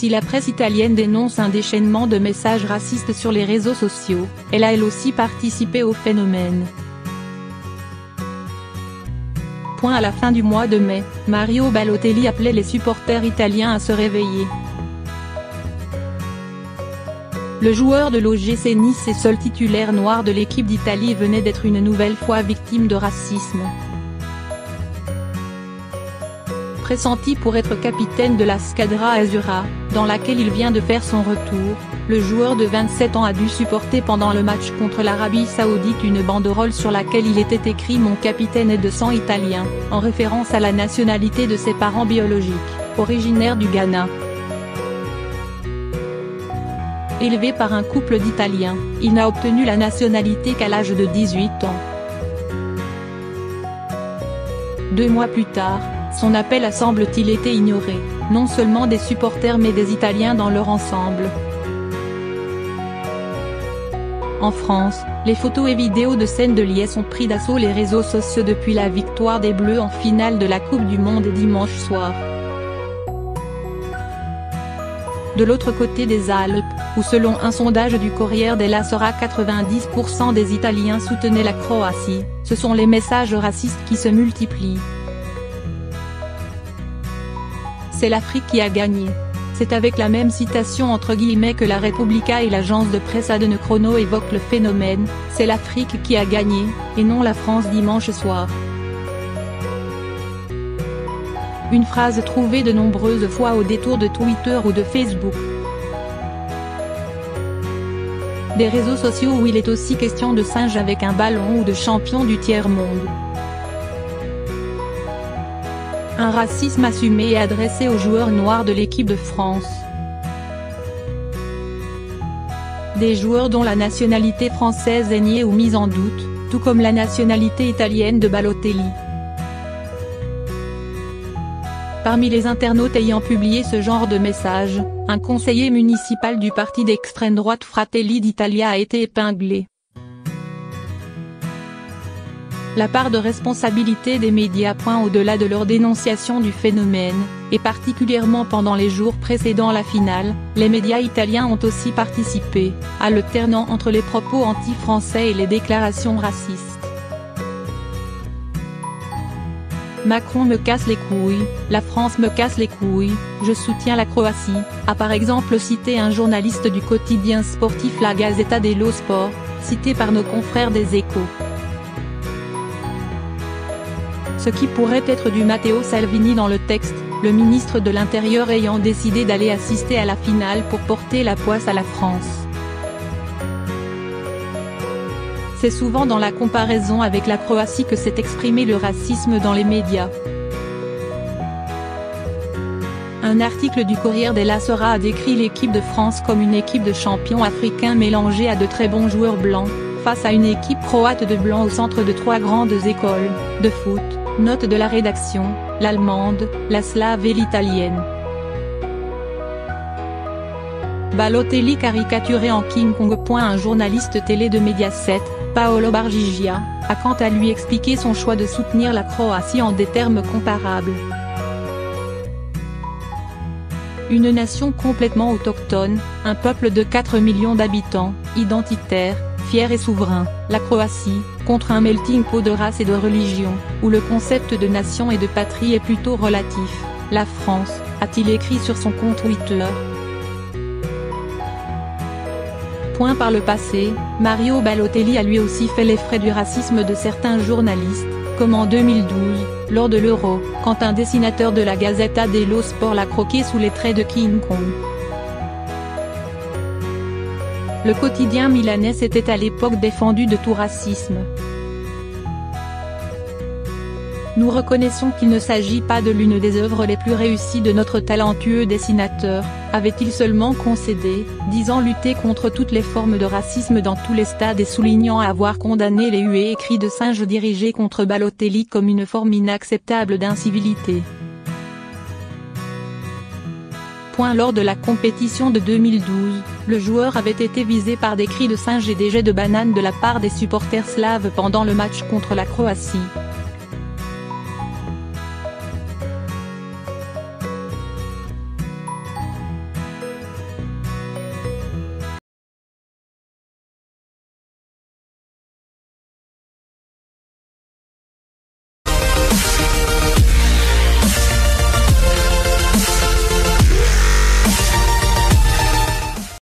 Si la presse italienne dénonce un déchaînement de messages racistes sur les réseaux sociaux, elle a elle aussi participé au phénomène. À la fin du mois de mai, Mario Balotelli appelait les supporters italiens à se réveiller. Le joueur de l'OGC Nice et seul titulaire noir de l'équipe d'Italie venait d'être une nouvelle fois victime de racisme. Pressenti pour être capitaine de la Squadra Azzurra, dans laquelle il vient de faire son retour, le joueur de 27 ans a dû supporter pendant le match contre l'Arabie Saoudite une banderole sur laquelle il était écrit « Mon capitaine est de sang italien », en référence à la nationalité de ses parents biologiques, originaires du Ghana. Élevé par un couple d'Italiens, il n'a obtenu la nationalité qu'à l'âge de 18 ans. 2 mois plus tard, son appel a semble-t-il été ignoré, non seulement des supporters mais des Italiens dans leur ensemble. En France, les photos et vidéos de scènes de liesse ont pris d'assaut les réseaux sociaux depuis la victoire des Bleus en finale de la Coupe du Monde dimanche soir. De l'autre côté des Alpes, où selon un sondage du Corriere della Sera 90% des Italiens soutenaient la Croatie, ce sont les messages racistes qui se multiplient. C'est l'Afrique qui a gagné. C'est avec la même citation entre guillemets que la Repubblica et l'agence de presse ADN Chrono évoquent le phénomène, c'est l'Afrique qui a gagné, et non la France dimanche soir. Une phrase trouvée de nombreuses fois au détour de Twitter ou de Facebook. Des réseaux sociaux où il est aussi question de singe avec un ballon ou de champion du tiers-monde. Un racisme assumé et adressé aux joueurs noirs de l'équipe de France. Des joueurs dont la nationalité française est niée ou mise en doute, tout comme la nationalité italienne de Balotelli. Parmi les internautes ayant publié ce genre de message, un conseiller municipal du parti d'extrême droite Fratelli d'Italia a été épinglé. La part de responsabilité des médias au-delà de leur dénonciation du phénomène, et particulièrement pendant les jours précédant la finale, les médias italiens ont aussi participé, alternant entre les propos anti-français et les déclarations racistes. Macron me casse les couilles, la France me casse les couilles, je soutiens la Croatie, a par exemple cité un journaliste du quotidien sportif La Gazzetta dello Sport, cité par nos confrères des Échos. Ce qui pourrait être du Matteo Salvini dans le texte, le ministre de l'Intérieur ayant décidé d'aller assister à la finale pour porter la poisse à la France. C'est souvent dans la comparaison avec la Croatie que s'est exprimé le racisme dans les médias. Un article du Corriere della Sera a décrit l'équipe de France comme une équipe de champions africains mélangés à de très bons joueurs blancs, face à une équipe croate de blancs au centre de 3 grandes écoles de foot. Note de la rédaction, l'allemande, la slave et l'italienne. Balotelli caricaturé en King Kong. Un journaliste télé de Mediaset, Paolo Bargigia, a quant à lui expliqué son choix de soutenir la Croatie en des termes comparables. Une nation complètement autochtone, un peuple de 4 millions d'habitants, identitaire, fier et souverain, la Croatie, contre un melting pot de races et de religions, où le concept de nation et de patrie est plutôt relatif, la France, a-t-il écrit sur son compte Twitter. Par le passé, Mario Balotelli a lui aussi fait les frais du racisme de certains journalistes, comme en 2012, lors de l'Euro, quand un dessinateur de la Gazzetta dello Sport l'a croqué sous les traits de King Kong. Le quotidien milanais s'était à l'époque défendu de tout racisme. Nous reconnaissons qu'il ne s'agit pas de l'une des œuvres les plus réussies de notre talentueux dessinateur, avait-il seulement concédé, disant lutter contre toutes les formes de racisme dans tous les stades et soulignant avoir condamné les huées et cris de singe dirigés contre Balotelli comme une forme inacceptable d'incivilité. Lors de la compétition de 2012, le joueur avait été visé par des cris de singe et des jets de bananes de la part des supporters slaves pendant le match contre la Croatie,